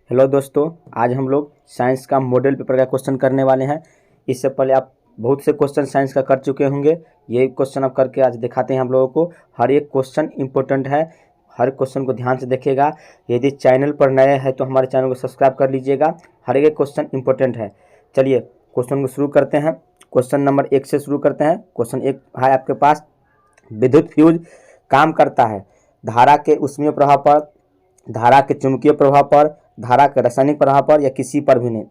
Hello दोस्तों, आज हम लोग साइंस का मॉडल पेपर का क्वेश्चन करने वाले हैं। इससे पहले आप बहुत से क्वेश्चन साइंस का कर चुके होंगे। ये क्वेश्चन आप करके आज दिखाते हैं हम लोगों को। हर एक क्वेश्चन इंपॉर्टेंट है, हर क्वेश्चन को ध्यान से देखिएगा। यदि चैनल पर नए हैं तो हमारे चैनल को सब्सक्राइब कर लीजिएगा। हर एक क्वेश्चन इंपॉर्टेंट है। चलिए क्वेश्चन को शुरू करते हैं। क्वेश्चन नंबर 1 से शुरू करते हैं। क्वेश्चन 1 है आपके पास, विद्युत फ्यूज काम करता है धारा के ऊष्मीय प्रभाव पर, धारा के चुंबकीय प्रभाव पर, धारा के रासायनिक प्रभाव पर या किसी पर भी नहीं।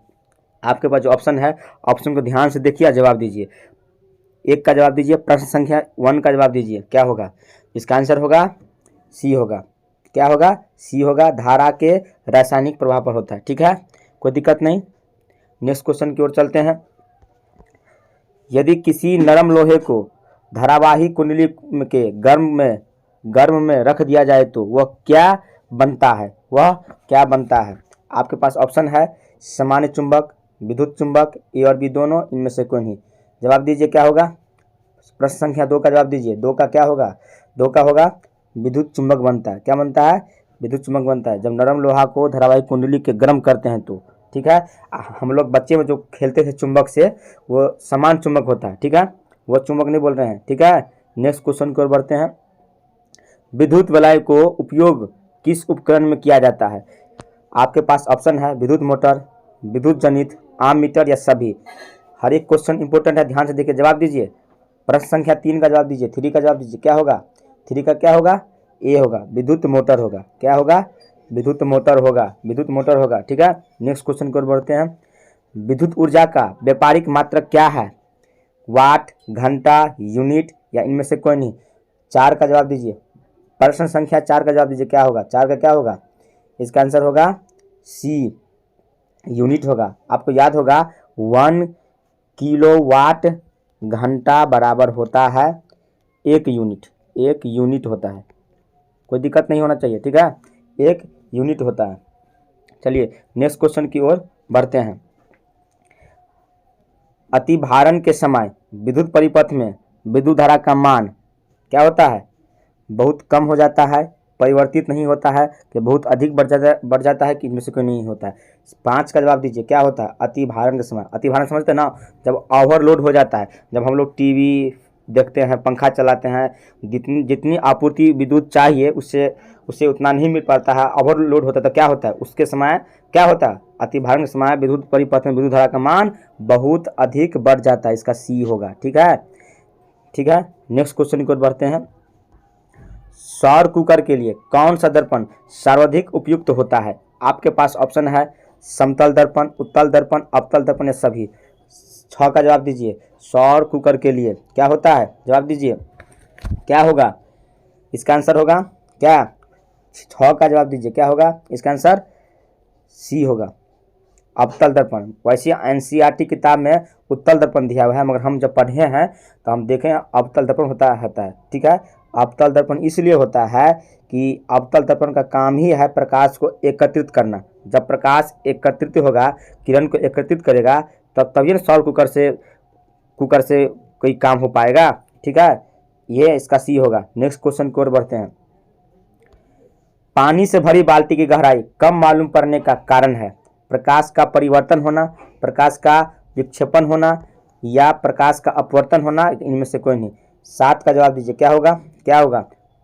आपके पास जो ऑप्शन है, ऑप्शन को ध्यान से देखिए, जवाब दीजिए। 1 का जवाब दीजिए, प्रश्न संख्या 1 का जवाब दीजिए। क्या होगा इसका आंसर? होगा सी होगा। क्या होगा? सी होगा। धारा के रासायनिक प्रभाव पर होता है। ठीक है, कोई दिक्कत नहीं। नेक्स्ट क्वेश्चन की ओर चलते हैं। यदि किसी नरम लोहे को धारावाही कुंडली के गर्म में रख दिया जाए तो वह क्या बनता है? वह क्या बनता है? आपके पास ऑप्शन है सामान्य चुंबक, विद्युत चुंबक, ए और बी दोनों, इनमें से कोई नहीं। जवाब दीजिए क्या होगा। प्रश्न संख्या 2 का जवाब दीजिए। 2 का क्या होगा? 2 का होगा विद्युत चुंबक बनता है। क्या बनता है? विद्युत चुंबक बनता है जब नरम लोहा को धारावाही कुंडली के गर्म करते हैं तो। ठीक है, हम लोग बच्चे में जो खेलते थे चुंबक से, वो समान चुंबक होता है। ठीक है, वो चुंबक नहीं बोल रहे हैं। ठीक है, नेक्स्ट क्वेश्चन की ओर बढ़ते हैं। विद्युत वलय को उपयोग किस उपकरण में किया जाता है? आपके पास ऑप्शन है विद्युत मोटर, विद्युत जनित, आममीटर या सभी। हर एक क्वेश्चन इंपॉर्टेंट है, ध्यान से देखिए, जवाब दीजिए। प्रश्न संख्या 3 का जवाब दीजिए। 3 का जवाब दीजिए। क्या होगा? 3 का क्या होगा? ए होगा, विद्युत मोटर होगा। क्या होगा? विद्युत मोटर होगा। विद्युत मोटर होगा। ठीक है, नेक्स्ट क्वेश्चन की ओर बढ़ते हैं। विद्युत ऊर्जा का व्यापारिक मात्रक क्या है? वाट, घंटा, यूनिट या इनमें से कोई नहीं। 4 का जवाब दीजिए। प्रश्न संख्या 4 का जवाब दीजिए। क्या होगा? 4 का क्या होगा? इसका आंसर होगा सी, यूनिट होगा। आपको याद होगा 1 किलोवाट घंटा बराबर होता है 1 यूनिट। 1 यूनिट होता है, कोई दिक्कत नहीं होना चाहिए। ठीक है, 1 यूनिट होता है। चलिए नेक्स्ट क्वेश्चन की ओर बढ़ते हैं। अतिभारण के समय विद्युत परिपथ में विद्युत धारा का मान क्या होता है? बहुत कम हो जाता है, परिवर्तित नहीं होता है, कि बहुत अधिक बढ़ जाता है, कि इनमें से कोई नहीं होता है। 5 का जवाब दीजिए। क्या होता है अतिभारण के समय? अतिभारण समझते हैं ना, जब ओवरलोड हो जाता है, जब हम लोग टीवी देखते हैं, पंखा चलाते हैं, जितनी जितनी आपूर्ति विद्युत चाहिए उससे उतना नहीं मिल पाता है, ओवरलोड होता है, तो क्या होता है उसके समय? क्या होता है? अतिभारण के समय विद्युत परिपथ में विद्युत धारा का मान बहुत अधिक बढ़ जाता है। इसका सी होगा। ठीक है, ठीक है, नेक्स्ट क्वेश्चन की ओर बढ़ते हैं। सौर कुकर के लिए कौन सा दर्पण सर्वाधिक उपयुक्त होता है? आपके पास ऑप्शन है समतल दर्पण, उत्तल दर्पण, अवतल दर्पण या सभी। 6 का जवाब दीजिए। सौर कुकर के लिए क्या होता है? जवाब दीजिए। क्या होगा इसका आंसर? होगा क्या? 6 का जवाब दीजिए। क्या होगा इसका आंसर? सी होगा, अवतल दर्पण। वैसे एनसीईआरटी किताब में उत्तल दर्पण दिया हुआ है, मगर हम जब पढ़े हैं तो हम देखें अवतल दर्पण होता है। ठीक है, अवतल दर्पण इसलिए होता है कि अवतल दर्पण का काम ही है प्रकाश को एकत्रित करना। जब प्रकाश एकत्रित होगा, किरण को एकत्रित करेगा, तभी ना सौर कुकर से कोई काम हो पाएगा। ठीक है, ये इसका सी होगा। नेक्स्ट क्वेश्चन की ओर बढ़ते हैं। पानी से भरी बाल्टी की गहराई कम मालूम पड़ने का कारण है? प्रकाश का परिवर्तन होना, प्रकाश का विक्षेपण होना या प्रकाश का अपवर्तन होना, इनमें से कोई नहीं। 7 का जवाब दीजिए। क्या होगा? क्या होगा?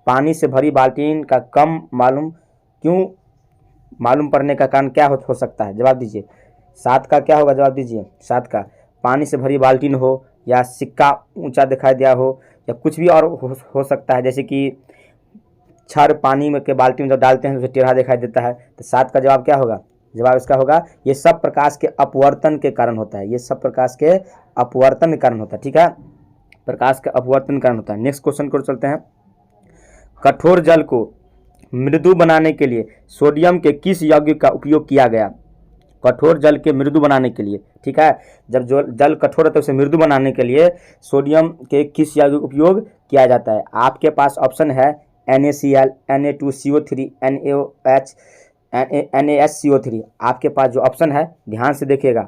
पानी से भरी बाल्टी का कम मालूम पड़ने का कारण क्या हो सकता है? जवाब दीजिए। 7 का क्या होगा? जवाब दीजिए। 7 का पानी से भरी बाल्टी हो, या सिक्का ऊंचा दिखाई दिया हो, या कुछ भी और हो सकता है, जैसे कि क्षार पानी में के बाल्टी में जब डालते हैं तो टेढ़ा दिखाई देता है। तो 7 का जवाब क्या होगा? जवाब इसका होगा ये सब प्रकाश के अपवर्तन के कारण होता है। ये सब प्रकाश के अपवर्तन के कारण होता है। ठीक है, प्रकाश के अपवर्तन के कारण होता है। नेक्स्ट क्वेश्चन को चलते हैं। कठोर जल को मृदु बनाने के लिए सोडियम के किस यौगिक का उपयोग किया गया? कठोर जल के मृदु बनाने के लिए, ठीक है, जब जो जल कठोर होता है उसे मृदु बनाने के लिए सोडियम के किस यौगिक उपयोग किया जाता है? आपके पास ऑप्शन है NaCl, Na2CO3, NaOH, NaSCO3। आपके पास जो ऑप्शन है ध्यान से देखिएगा।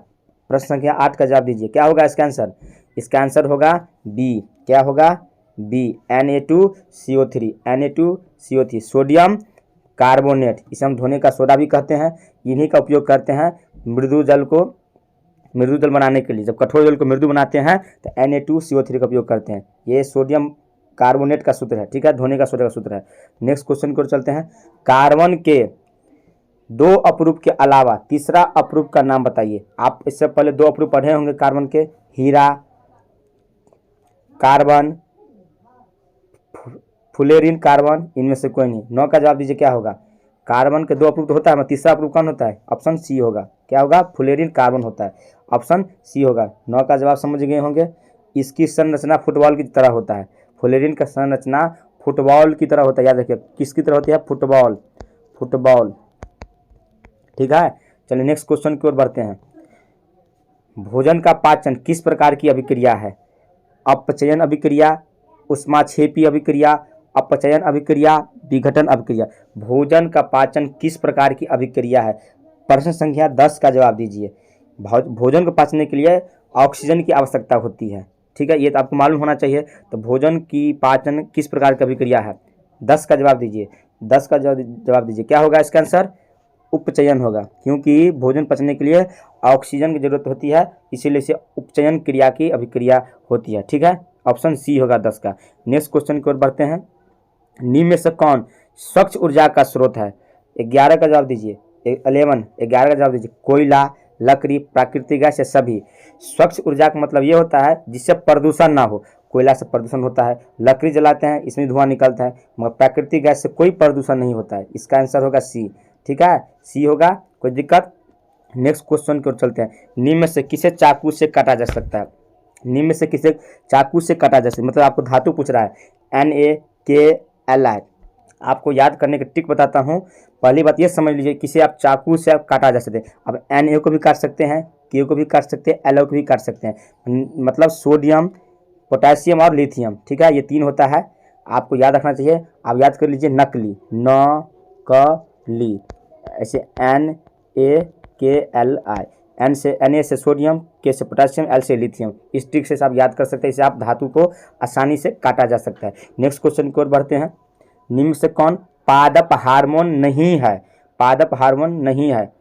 प्रश्न संख्या 8 का जवाब दीजिए। क्या होगा इसका आंसर? इसका आंसर होगा बी। क्या होगा? B, Na2CO3। सोडियम कार्बोनेट, इसे हम धोने का सोडा भी कहते हैं। इन्हीं का उपयोग करते हैं मृदु जल बनाने के लिए। जब कठोर जल को मृदु बनाते हैं तो Na2CO3 का उपयोग करते हैं। ये सोडियम कार्बोनेट का सूत्र है, ठीक है, धोने का सोडा का सूत्र है। नेक्स्ट क्वेश्चन को चलते हैं। कार्बन के 2 अपरूप के अलावा तीसरा अपरूप का नाम बताइए। आप इससे पहले 2 अपरूप पढ़े होंगे कार्बन के, हीरा, कार्बन, फुलेरिन कार्बन, इनमें से कोई नहीं। 9 का जवाब दीजिए क्या होगा। कार्बन के 2 अपरूप तो होता है, तीसरा अपरूप कौन होता है? ऑप्शन सी होगा। क्या होगा? फुलेरिन कार्बन होता है, ऑप्शन सी होगा। 9 का जवाब समझ गए होंगे। इसकी संरचना फुटबॉल की तरह होता है। फुलेरिन का संरचना फुटबॉल की तरह होता है, याद रखिए। किसकी तरह होती है? फुटबॉल, ठीक है। चलिए नेक्स्ट क्वेश्चन की ओर बढ़ते हैं। भोजन का पाचन किस प्रकार की अभिक्रिया है? अपचयन अभिक्रिया, ऊष्माक्षेपी अभिक्रिया, अपचयन अभिक्रिया, विघटन अभिक्रिया। भोजन का पाचन किस प्रकार की अभिक्रिया है? प्रश्न संख्या 10 का जवाब दीजिए। भोजन को पाचने के लिए ऑक्सीजन की आवश्यकता होती है, ठीक है, ये तो आपको मालूम होना चाहिए। तो भोजन की पाचन किस प्रकार की अभिक्रिया है? 10 का जवाब दीजिए। 10 का जवाब दीजिए। क्या होगा इसका आंसर? उपचयन होगा, क्योंकि भोजन पचने के लिए ऑक्सीजन की जरूरत होती है, इसीलिए इसे उपचयन क्रिया की अभिक्रिया होती है, ठीक है। ऑप्शन सी होगा 10 का। नेक्स्ट क्वेश्चन की ओर बढ़ते हैं। निम्न में से कौन स्वच्छ ऊर्जा का स्रोत है? 11 का जवाब दीजिए। 11 का जवाब दीजिए। कोयला, लकड़ी, प्राकृतिक गैस या सभी। स्वच्छ ऊर्जा का मतलब ये होता है जिससे प्रदूषण ना हो। कोयला से प्रदूषण होता है, लकड़ी जलाते हैं इसमें धुआं निकलता है, मगर प्राकृतिक गैस से कोई प्रदूषण नहीं होता है। इसका आंसर होगा सी, ठीक है, सी होगा, कोई दिक्कत। नेक्स्ट क्वेश्चन की ओर चलते हैं। निम्न में से किसे चाकू से काटा जा सकता है? निम्न में से किसे चाकू से काटा जा सकता है? मतलब आपको धातु पूछ रहा है, NaKli। आपको याद करने की ट्रिक बताता हूँ। पहली बात ये समझ लीजिए, किसे आप चाकू से आप काटा जा सकते हैं। अब Na को भी काट सकते हैं, K को भी काट सकते हैं, Lo को भी काट सकते हैं। मतलब सोडियम, पोटेशियम और लिथियम, ठीक है, ये 3 होता है, आपको याद रखना चाहिए। आप याद कर लीजिए नकली, ऐसे NaKli। Na से सोडियम, K से पोटेशियम, L से लिथियम। इस ट्रिक से आप याद कर सकते हैं, इसे आप धातु को आसानी से काटा जा सकता है। नेक्स्ट क्वेश्चन की ओर बढ़ते हैं। निम्न से कौन पादप हार्मोन नहीं है? पादप हार्मोन नहीं है।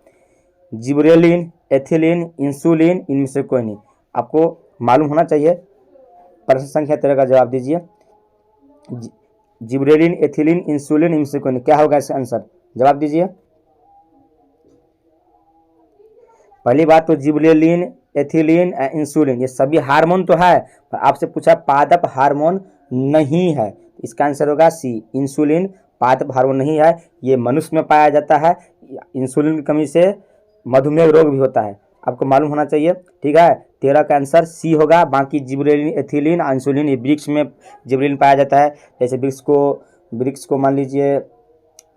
जिबरेलिन, एथिलीन, इंसुलिन, इनमें से कोई नहीं। आपको मालूम होना चाहिए। प्रश्न संख्या 13 का जवाब दीजिए। जिबरेलिन, एथिलीन, इंसुलिन, इनमें से कोई नहीं। क्या होगा इसका आंसर? जवाब दीजिए। पहली बात तो जिबरेलिन, एथिलीन, इंसुलिन ये सभी हार्मोन तो है, पर आपसे पूछा पादप हार्मोन नहीं है। इसका आंसर होगा सी, इंसुलिन पादप हार्मोन नहीं है। ये मनुष्य में पाया जाता है। इंसुलिन की कमी से मधुमेह रोग भी होता है, आपको मालूम होना चाहिए, ठीक है। 13 का आंसर सी होगा। बाकी जिबरेलिन, एथिलीन, इंसुलिन ये वृक्ष में जिबरेलिन पाया जाता है। जैसे वृक्ष को मान लीजिए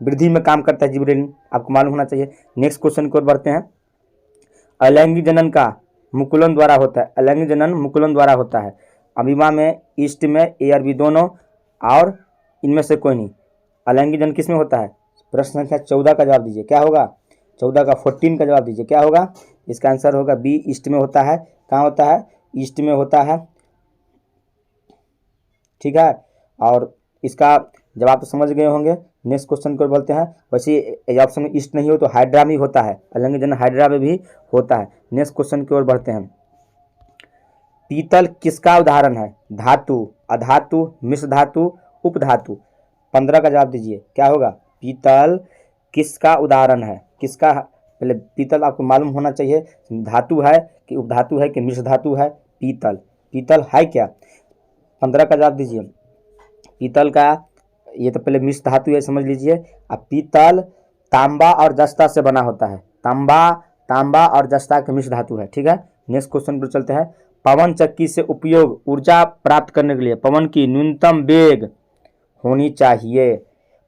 वृद्धि में काम करता है जिबरेलिन, आपको मालूम होना चाहिए। नेक्स्ट क्वेश्चन की ओर बढ़ते हैं। अलैंगिक जनन का मुकुलन द्वारा होता है। अलैंगिक जनन मुकुलन द्वारा होता है। अमीबा में, ईस्ट में, ARB दोनों, और इनमें से कोई नहीं। अलैंगिक जनन किस में होता है? प्रश्न संख्या 14 का जवाब दीजिए। क्या होगा? 14 का 14 का जवाब दीजिए। क्या होगा? इसका आंसर होगा बी, ईस्ट में होता है। कहाँ होता है? ईस्ट में होता है, ठीक है। और इसका जवाब तो समझ गए होंगे। नेक्स्ट क्वेश्चन को बोलते हैं। वैसे ऑप्शन में ईस्ट नहीं हो तो हाइड्रा में होता है, अलैंगिक जनन हाइड्रा में भी होता है। नेक्स्ट क्वेश्चन की ओर बढ़ते हैं। पीतल किसका उदाहरण है? धातु, अधातु, मिश्र धातु, उपधातु। 15 का जवाब दीजिए। क्या होगा? पीतल किसका उदाहरण है? किसका? पहले पीतल आपको मालूम होना चाहिए, धातु है कि उपधातु है कि मिश्र धातु है। पीतल है क्या? 15 का जवाब दीजिए। पीतल का ये तो पहले मिश्र धातु है, समझ लीजिए। अब पीतल तांबा और जस्ता से बना होता है। तांबा और जस्ता के मिश्र धातु है, ठीक है। नेक्स्ट क्वेश्चन पर चलते हैं। पवन चक्की से उपयोग ऊर्जा प्राप्त करने के लिए पवन की न्यूनतम वेग होनी चाहिए।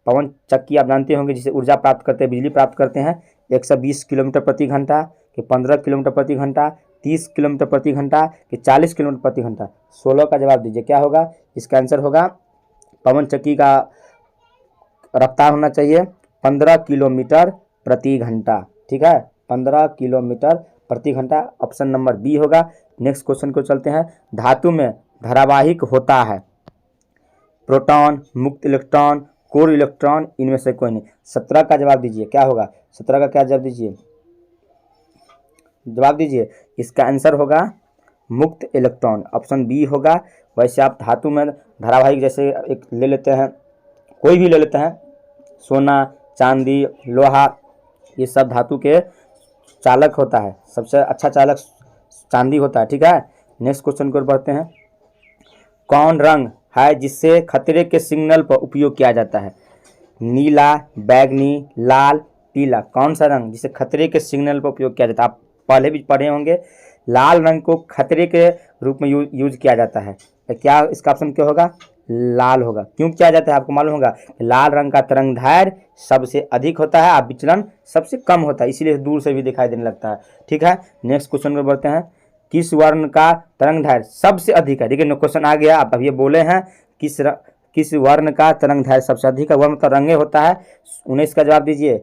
पवन चक्की आप जानते होंगे जिसे ऊर्जा प्राप्त करते हैं, बिजली प्राप्त करते हैं। 120 किलोमीटर प्रति घंटा, कि 15 किलोमीटर प्रति घंटा, 30 किलोमीटर प्रति घंटा, कि 40 किलोमीटर प्रति घंटा। 16 का जवाब दीजिए। क्या होगा? इसका आंसर होगा पवन चक्की का रफ्तार होना चाहिए 15 किलोमीटर प्रति घंटा, ठीक है, 15 किलोमीटर प्रति घंटा। ऑप्शन नंबर बी होगा। नेक्स्ट क्वेश्चन को चलते हैं। धातु में धारावाहिक होता है प्रोटॉन, मुक्त इलेक्ट्रॉन, कोर इलेक्ट्रॉन इनमें से कोई नहीं। 17 का जवाब दीजिए, क्या होगा? 17 का क्या जवाब दीजिए? जवाब दीजिए। इसका आंसर होगा मुक्त इलेक्ट्रॉन, ऑप्शन बी होगा। वैसे आप धातु में धारावाहिक जैसे एक ले लेते हैं, कोई भी ले लेते हैं, सोना, चांदी, लोहा, ये सब धातु के चालक होता है। सबसे अच्छा चालक चांदी होता है, ठीक है। नेक्स्ट क्वेश्चन की ओर बढ़ते हैं। कौन रंग है जिससे खतरे के सिग्नल पर उपयोग किया जाता है? नीला, बैगनी, लाल, पीला। कौन सा रंग जिसे खतरे के सिग्नल पर उपयोग किया जाता है? आप पहले भी पढ़े होंगे, लाल रंग को खतरे के रूप में यूज किया जाता है। तो क्या इसका ऑप्शन क्या होगा? लाल होगा। क्यों किया जाता है आपको मालूम होगा? लाल रंग का तरंगदैर्घ्य सबसे अधिक होता है और विचलन सबसे कम होता है, इसीलिए दूर से भी दिखाई देने लगता है, ठीक है। नेक्स्ट क्वेश्चन में बढ़ते हैं। किस वर्ण का तरंगदैर्घ्य सबसे अधिक है? देखिए क्वेश्चन आ गया, आप अभी बोले हैं किस वर्ण का तरंगदैर्घ्य सबसे अधिक है? वर्ण तो रंगे होता है। 19 का जवाब दीजिए,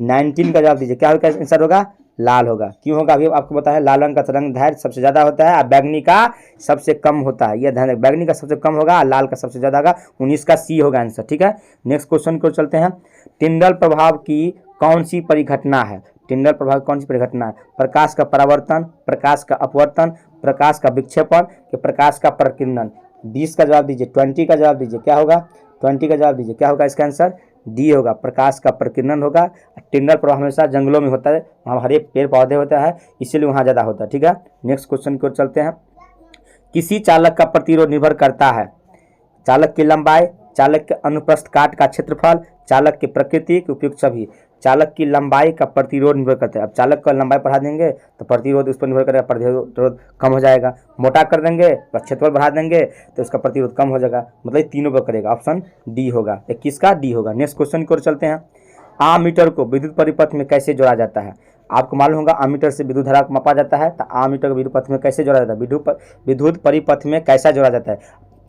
19 का जवाब दीजिए, क्या होगा? आंसर होगा लाल होगा। क्यों होगा? अभी आपको बताया, लाल रंग का तरंगदैर्घ्य सबसे ज्यादा होता है और बैगनी का सबसे कम होता है। यह ध्यान रखें, बैगनी का सबसे कम होगा और लाल का सबसे ज्यादा होगा। 19 का सी होगा आंसर, ठीक है। नेक्स्ट क्वेश्चन को चलते हैं। टिंडल प्रभाव की कौन सी परिघटना है? टिंडल प्रभाव कौन सी परिघटना है? प्रकाश का परावर्तन, प्रकाश का अपवर्तन, प्रकाश का विक्षेपण कि प्रकाश का प्रकीर्णन? 20 का जवाब दीजिए, 20 का जवाब दीजिए, क्या होगा? 20 का जवाब दीजिए, क्या होगा इसका आंसर? डी होगा, प्रकाश का प्रकीर्णन होगा। टिंडल प्रभाव हमेशा जंगलों में होता है, वहाँ हरे पेड़ पौधे होता है, इसीलिए वहाँ ज़्यादा होता है, ठीक है। नेक्स्ट क्वेश्चन की ओर चलते हैं। किसी चालक का प्रतिरोध निर्भर करता है? चालक की लंबाई, चालक के अनुप्रस्थ काट का क्षेत्रफल, चालक की प्रकृति के उपयुक्त सभी। चालक की लंबाई का प्रतिरोध निर्भर करता है। अब चालक का लंबाई बढ़ा देंगे तो प्रतिरोध उस पर निर्भर करेगा, प्रतिरोध कम हो जाएगा। मोटा कर देंगे तो क्षेत्रफल बढ़ा देंगे तो उसका प्रतिरोध कम हो जाएगा, मतलब तीनों पर करेगा। ऑप्शन डी होगा, 21 का डी होगा। नेक्स्ट क्वेश्चन की ओर चलते हैं। आमीटर को विद्युत परिपथ में कैसे जोड़ा जाता है? आपको मालूम होगा आमीटर से विद्युत धारा को मापा जाता है, तो आमीटर को विद्युत पथ में कैसे जोड़ा जाता है? विद्युत परिपथ में कैसा जोड़ा जाता है?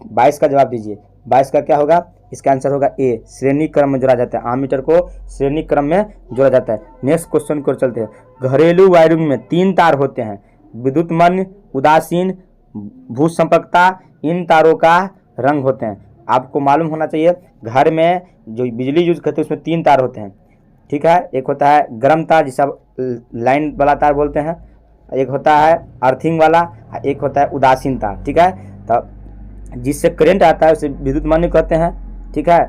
22 का जवाब दीजिए, 22 का क्या होगा? इसका आंसर होगा ए, श्रेणी क्रम में जोड़ा जाता है। आमीटर को श्रेणी क्रम में जोड़ा जाता है। नेक्स्ट क्वेश्चन की ओर चलते हैं। घरेलू वायरिंग में 3 तार होते हैं, विद्युतमन्य, उदासीन, भूसंपर्कता। इन तारों का रंग होते हैं। आपको मालूम होना चाहिए, घर में जो बिजली यूज करते हैं उसमें 3 तार होते हैं, ठीक है। एक होता है गर्म तार जिसे आप लाइन वाला तार बोलते हैं, एक होता है अर्थिंग वाला, एक होता है उदासीन तार, ठीक है। तो जिससे करंट आता है उसे विद्युतमन्य कहते हैं, ठीक है।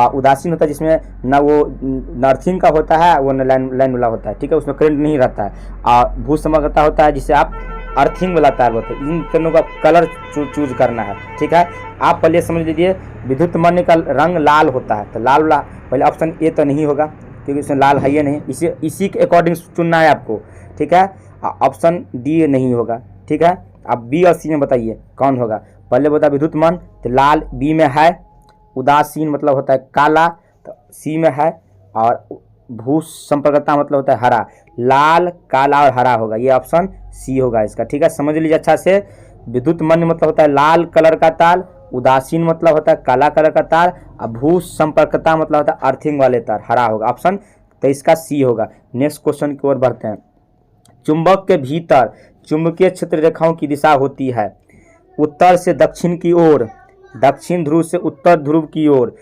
उदासीन होता है जिसमें ना वो न अर्थिंग का होता है, वो न लाइन वाला होता है, ठीक है, उसमें करंट नहीं रहता है। और भूसंपर्कता होता है जिसे आप अर्थिंग वाला तार बोलते हैं। इन तीनों का कलर चूज करना है, ठीक है। आप पहले समझ लीजिए, विद्युतमन्य का रंग लाल होता है, तो लाल वाला पहले ऑप्शन ए तो नहीं होगा क्योंकि इसमें लाल है ही नहीं, इसी के अकॉर्डिंग चुनना है आपको, ठीक है। ऑप्शन डी नहीं होगा, ठीक है। आप बी और सी में बताइए कौन होगा। पहले बता विद्युतमन्य, तो लाल बी में है, उदासीन मतलब होता है काला, तो सी में है, और भूसंपर्कता मतलब होता है हरा। लाल, काला और हरा होगा, ये ऑप्शन सी होगा इसका, ठीक है। समझ लीजिए अच्छा से। विद्युतमन्य मतलब होता है लाल कलर का तार, उदासीन मतलब होता है काला कलर का तार, और भूसंपर्कता मतलब होता है अर्थिंग वाले तार, हरा होगा ऑप्शन, तो इसका सी होगा। नेक्स्ट क्वेश्चन की ओर बढ़ते हैं। चुंबक के भीतर चुंबकीय क्षेत्र रेखाओं की दिशा होती है उत्तर से दक्षिण की ओर, दक्षिण ध्रुव से उत्तर ध्रुव की ओर।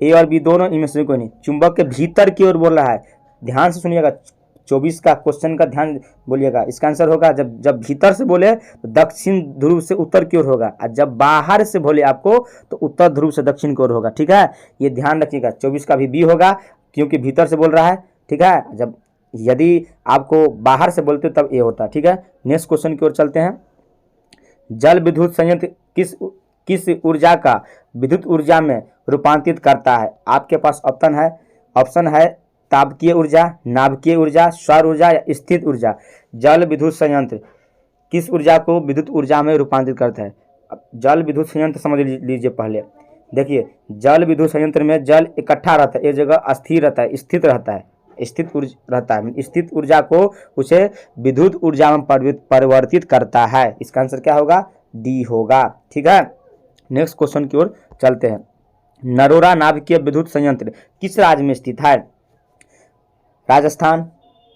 ए और बी दोनों, इनमें से कोई नहीं। चुंबक के भीतर की ओर बोल रहा है, ध्यान से सुनिएगा, 24 का क्वेश्चन का ध्यान बोलिएगा। इसका आंसर होगा जब भीतर से बोले तो दक्षिण ध्रुव से उत्तर की ओर होगा, और जब बाहर से बोले आपको तो उत्तर ध्रुव से दक्षिण की ओर होगा, ठीक है। ये ध्यान रखिएगा। 24 का भी बी होगा क्योंकि भीतर से बोल रहा है, ठीक है। जब यदि आपको बाहर से बोलते तब ए होता है, ठीक है। नेक्स्ट क्वेश्चन की ओर चलते हैं। जल विद्युत संयंत्र किस ऊर्जा का विद्युत ऊर्जा में रूपांतरित करता है? आपके पास ऑप्शन है तापकीय ऊर्जा, नाभिकीय ऊर्जा, सौर ऊर्जा या स्थित ऊर्जा। जल विद्युत संयंत्र किस ऊर्जा को विद्युत ऊर्जा में रूपांतरित करता है? जल विद्युत संयंत्र समझ लीजिए पहले। देखिए, जल विद्युत संयंत्र में जल इकट्ठा रहता है, एक जगह अस्थिर रहता है, स्थित रहता है, स्थित रहता है। स्थित ऊर्जा को उसे विद्युत ऊर्जा में परिवर्तित करता है। इसका आंसर क्या होगा? डी होगा, ठीक है। नेक्स्ट क्वेश्चन की ओर चलते हैं। नरोरा नाभिकीय विद्युत संयंत्र किस राज्य में स्थित है? राजस्थान,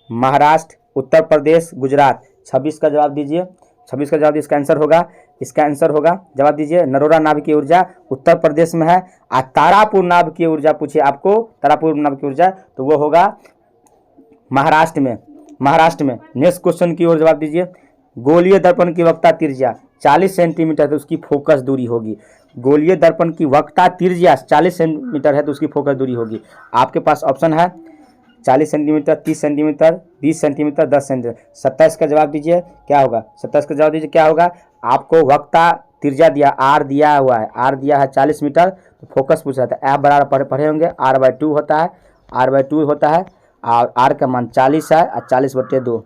महाराष्ट्र, उत्तर प्रदेश, गुजरात। 26 का जवाब दीजिए, 26 का जवाब इसका आंसर होगा इसका आंसर होगा, जवाब दीजिए। नरोरा नाभिकीय ऊर्जा उत्तर प्रदेश में है। और तारापुर नाभिकीय ऊर्जा पूछे आपको, तारापुर नाभिकीय ऊर्जा, तो वो होगा महाराष्ट्र में, महाराष्ट्र में। नेक्स्ट क्वेश्चन की ओर जवाब दीजिए। गोलीय दर्पण की वक्रता त्रिज्या 40 सेंटीमीटर है तो उसकी फोकस दूरी होगी। गोलीय दर्पण की वक्रता त्रिज्या 40 सेंटीमीटर है तो उसकी फोकस दूरी होगी। आपके पास ऑप्शन है 40 सेंटीमीटर, 30 सेंटीमीटर, 20 सेंटीमीटर, 10 सेंटीमीटर। 27 का जवाब दीजिए क्या होगा, 27 का जवाब दीजिए क्या होगा। आपको वक्रता त्रिज्या दिया, आर दिया हुआ है, आर दिया है 40 मीटर, तो फोकस पूछ रहा था। एफ बराबर पढ़े होंगे, R/2 होता है, R/2 होता है, और आर का मान 40 है, और 40/2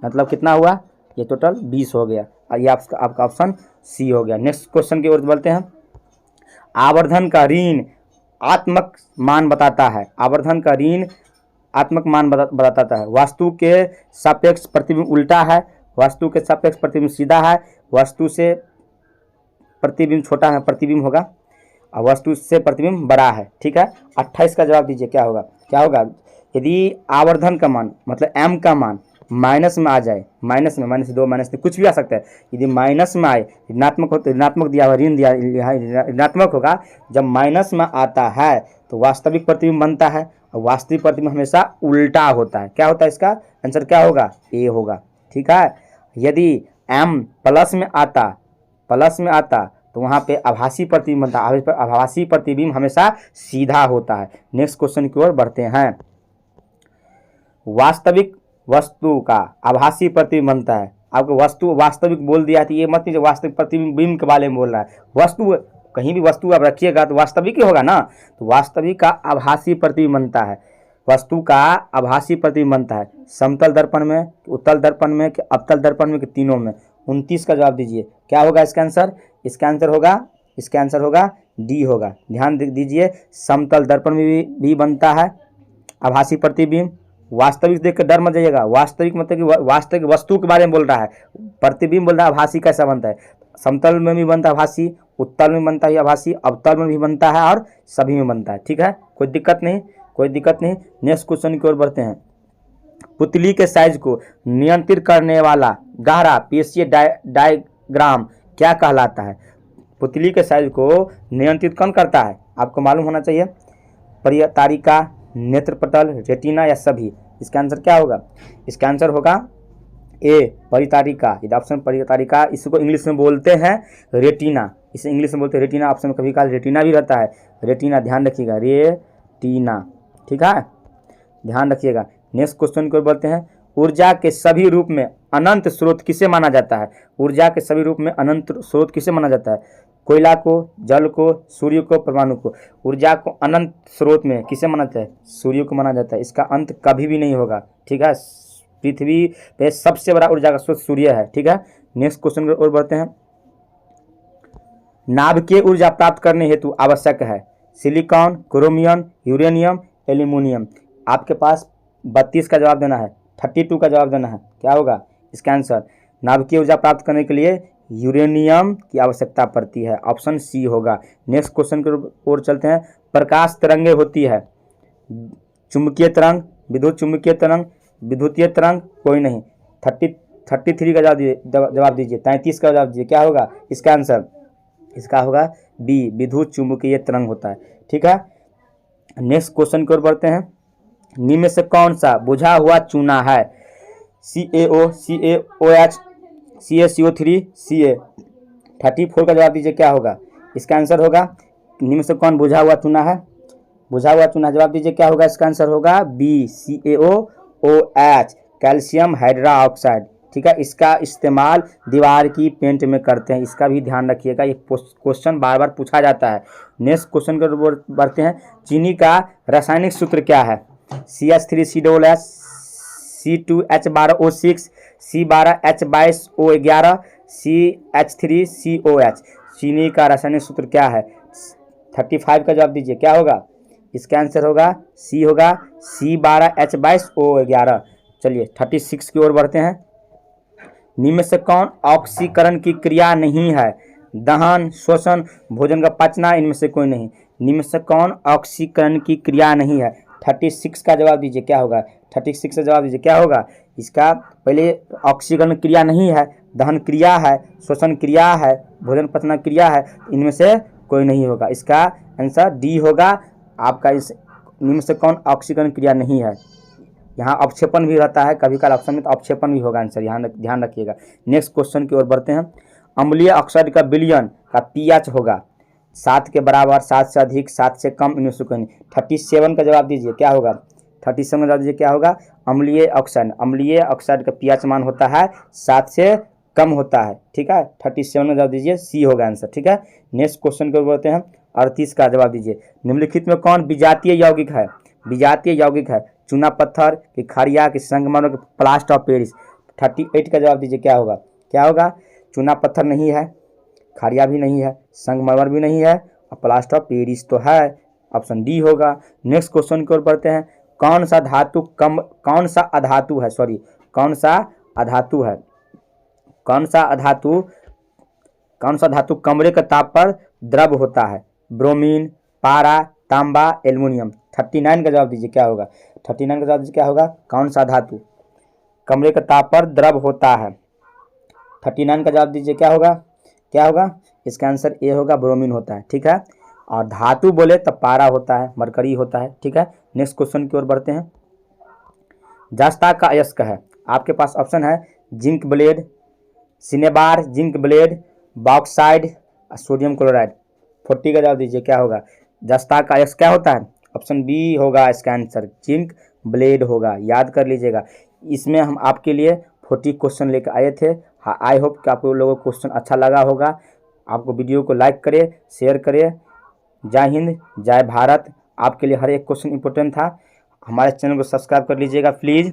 मतलब कितना हुआ, ये टोटल 20 हो गया। और ये आपका ऑप्शन सी हो गया। नेक्स्ट क्वेश्चन की ओर बढ़ते हैं। आवर्धन का ऋण आत्मक मान बताता है, आवर्धन का ऋण आत्मक मान बताता है। वस्तु के सापेक्ष प्रतिबिंब उल्टा है, वस्तु के सापेक्ष प्रतिबिंब सीधा है, वस्तु से प्रतिबिंब छोटा है, प्रतिबिंब होगा, और वस्तु से प्रतिबिंब बड़ा है। ठीक है, 28 का जवाब दीजिए क्या होगा, क्या होगा। यदि आवर्धन का मान मतलब m का मान माइनस में आ जाए, माइनस में, -2, -3 कुछ भी आ सकता है। यदि माइनस में आए, ऋणात्मक हो तो ऋणात्मक दिया हुआ, ऋण दिया ऋणात्मक होगा। जब माइनस में आता है तो वास्तविक प्रतिबिंब बनता है, और वास्तविक प्रतिबिंब हमेशा उल्टा होता है। क्या होता है, इसका आंसर क्या होगा, ए होगा। ठीक है, यदि m प्लस में आता, प्लस में आता तो वहाँ पे आभासी प्रतिबिंब बनता है। आभासी प्रतिबिंब हमेशा सीधा होता है। नेक्स्ट क्वेश्चन की ओर बढ़ते हैं। वास्तविक वस्तु का आभासी प्रतिबिंब बनता है। आपको वस्तु वास्तविक बोल दिया तो ये मत लीजिए वास्तविक प्रतिबिंब के बारे में बोल रहा है। वस्तु, कहीं भी वस्तु आप रखिएगा तो वास्तविक ही होगा ना, तो वास्तविक का आभासी प्रतिबिंब बनता है। वस्तु का आभासी प्रतिबिंब बनता है समतल दर्पण में, उत्तल दर्पण में, कि अवतल दर्पण में, कि तीनों में। 29 का जवाब दीजिए क्या होगा इसका आंसर। इसका आंसर होगा, इसका आंसर होगा डी होगा। ध्यान दीजिए, समतल दर्पण में भी बनता है आभासी प्रतिबिंब। वास्तविक देख कर डर मत जाइएगा, वास्तविक मतलब कि वास्तविक वस्तु के बारे में बोल रहा है। प्रतिबिंब बोल रहा है आभासी कैसा बनता है, समतल में भी बनता है आभासी, उत्तल में बनता है आभासी, अवतल में भी बनता है, और सभी में बनता है। ठीक है, कोई दिक्कत नहीं, कोई दिक्कत नहीं। नेक्स्ट क्वेश्चन की ओर बढ़ते हैं। पुतली के साइज को नियंत्रित करने वाला गहरा पेशीय डायग्राम क्या कहलाता है। पुतली के साइज को नियंत्रित कौन करता है, आपको मालूम होना चाहिए। परितारिका, नेत्रपटल, रेटिना, या सभी। इसका आंसर क्या होगा, इसका आंसर होगा ए परितारिका। यदि ऑप्शन परितारिका, इसको इंग्लिश में बोलते हैं रेटिना, इसे इंग्लिश में बोलते हैं रेटिना। ऑप्शन में कभी काल रेटिना भी रहता है, रेटिना ध्यान रखिएगा, रेटिना। ठीक है, ध्यान रखिएगा। नेक्स्ट क्वेश्चन को बोलते हैं। ऊर्जा के सभी रूप में अनंत स्रोत किसे माना जाता है। ऊर्जा के सभी रूप में अनंत स्रोत किसे माना जाता है। कोयला को, जल को, सूर्य को, परमाणु को। ऊर्जा को अनंत स्रोत में किसे माना जाता है, सूर्य को माना जाता है। इसका अंत कभी भी नहीं होगा। ठीक है, पृथ्वी पे सबसे बड़ा ऊर्जा का स्रोत सूर्य है। ठीक है, नेक्स्ट क्वेश्चन की ओर बढ़ते हैं। नाभिकीय ऊर्जा प्राप्त करने हेतु आवश्यक है सिलिकॉन, क्रोमियम, यूरेनियम, एल्यूमिनियम। आपके पास 32 का जवाब देना है, 32 का जवाब देना है। क्या होगा इसका आंसर। नाभिकीय ऊर्जा प्राप्त करने के लिए यूरेनियम की आवश्यकता पड़ती है, ऑप्शन सी होगा। नेक्स्ट क्वेश्चन की ओर चलते हैं। प्रकाश तरंगे होती है चुंबकीय तरंग, विद्युत चुंबकीय तरंग, विद्युतीय तरंग, कोई नहीं। 33 का जवाब दीजिए, 33 का जवाब दीजिए क्या होगा इसका आंसर। इसका होगा बी, विद्युत चुंबकीय तरंग होता है। ठीक है, नेक्स्ट क्वेश्चन की ओर बढ़ते हैं। निम्न में से कौन सा बुझा हुआ चूना है। CaO, CaOH, CaCO3, Ca। 34 का जवाब दीजिए क्या होगा इसका आंसर होगा। निम्न में से कौन बुझा हुआ चूना है, बुझा हुआ चूना। जवाब दीजिए क्या होगा इसका आंसर होगा बी, CaOH, कैल्शियम हाइड्रोक्साइड। ठीक है, इसका इस्तेमाल दीवार की पेंट में करते हैं, इसका भी ध्यान रखिएगा, ये क्वेश्चन बार बार पूछा जाता है। नेक्स्ट क्वेश्चन की ओर बढ़ते हैं। चीनी का रासायनिक सूत्र क्या है। CH3COOH, C2H12O6, C12H22O11, CH3COH। चीनी का रासायनिक सूत्र क्या है। 35 का जवाब दीजिए क्या होगा इसका आंसर होगा सी होगा, C12H22O11। चलिए 36 की ओर बढ़ते हैं। निम्न में से कौन ऑक्सीकरण की क्रिया नहीं है। दहन, श्वसन, भोजन का पचना, इनमें से कोई नहीं। निम्न में से कौन ऑक्सीकरण की क्रिया नहीं है। 36 का जवाब दीजिए क्या होगा। 36 का जवाब दीजिए क्या होगा इसका। पहले ऑक्सीकरण क्रिया नहीं है, दहन क्रिया है, श्वसन क्रिया है, भोजन पचन क्रिया है, इनमें से कोई नहीं होगा। इसका आंसर डी होगा आपका। इस इनमें से कौन ऑक्सीकरण क्रिया नहीं है। यहाँ अवक्षेपण भी रहता है, कभी कभी ऑप्शन में तो अवक्षेपण भी होगा आंसर, यहाँ ध्यान रखिएगा। नेक्स्ट क्वेश्चन की ओर बढ़ते हैं। अम्लीय ऑक्साइड का विलयन का पीएच होगा 7 के बराबर, 7 से अधिक, 7 से कम, इनमें से कोई नहीं। 37 का जवाब दीजिए क्या होगा। 37 का जवाब दीजिए क्या होगा। अम्लीय ऑक्साइड का पीएच मान होता है 7 से कम होता है, ठीक है। 37 का जवाब दीजिए, सी होगा आंसर, ठीक है। नेक्स्ट क्वेश्चन की ओर बढ़ते हैं। 38 का जवाब दीजिए। निम्नलिखित में कौन विजातीय यौगिक है। विजातीय यौगिक है चूना पत्थर की, खारिया की, संगमरमर की, प्लास्टर ऑफ पेरिस। 38 का जवाब दीजिए क्या होगा। क्या होगा। चूना पत्थर नहीं है, खारिया भी नहीं है, संगमरमर भी नहीं है, और प्लास्टर ऑफ पेरिस तो है, ऑप्शन डी होगा। नेक्स्ट क्वेश्चन की ओर बढ़ते हैं। कौन सा अधातु कमरे के ताप पर द्रव होता है। ब्रोमीन, पारा, तांबा, एल्युमिनियम। 39 का जवाब दीजिए क्या होगा। 39 का जवाब दीजिए क्या होगा। कौन सा धातु कमरे के ताप पर द्रव होता है। 39 का जवाब दीजिए क्या होगा। क्या होगा। इसका आंसर ए होगा, ब्रोमीन होता है, ठीक है। और धातु बोले तो पारा होता है, मरकरी होता है, ठीक है। नेक्स्ट क्वेश्चन की ओर बढ़ते हैं। जस्ता का अयस्क है, आपके पास ऑप्शन है zinc blende, cinnabar, zinc blende, bauxite, sodium chloride. 40 का जवाब दीजिए क्या होगा। जस्ता का अयस्क क्या होता है। ऑप्शन बी होगा इसका आंसर, जिंक ब्लेड होगा, याद कर लीजिएगा। इसमें हम आपके लिए 40 क्वेश्चन लेकर आए थे। हाँ, आई होप कि आपको लोगों को क्वेश्चन अच्छा लगा होगा। आपको वीडियो को लाइक करें, शेयर करें। जय हिंद, जय भारत। आपके लिए हर एक क्वेश्चन इंपॉर्टेंट था। हमारे चैनल को सब्सक्राइब कर लीजिएगा प्लीज़।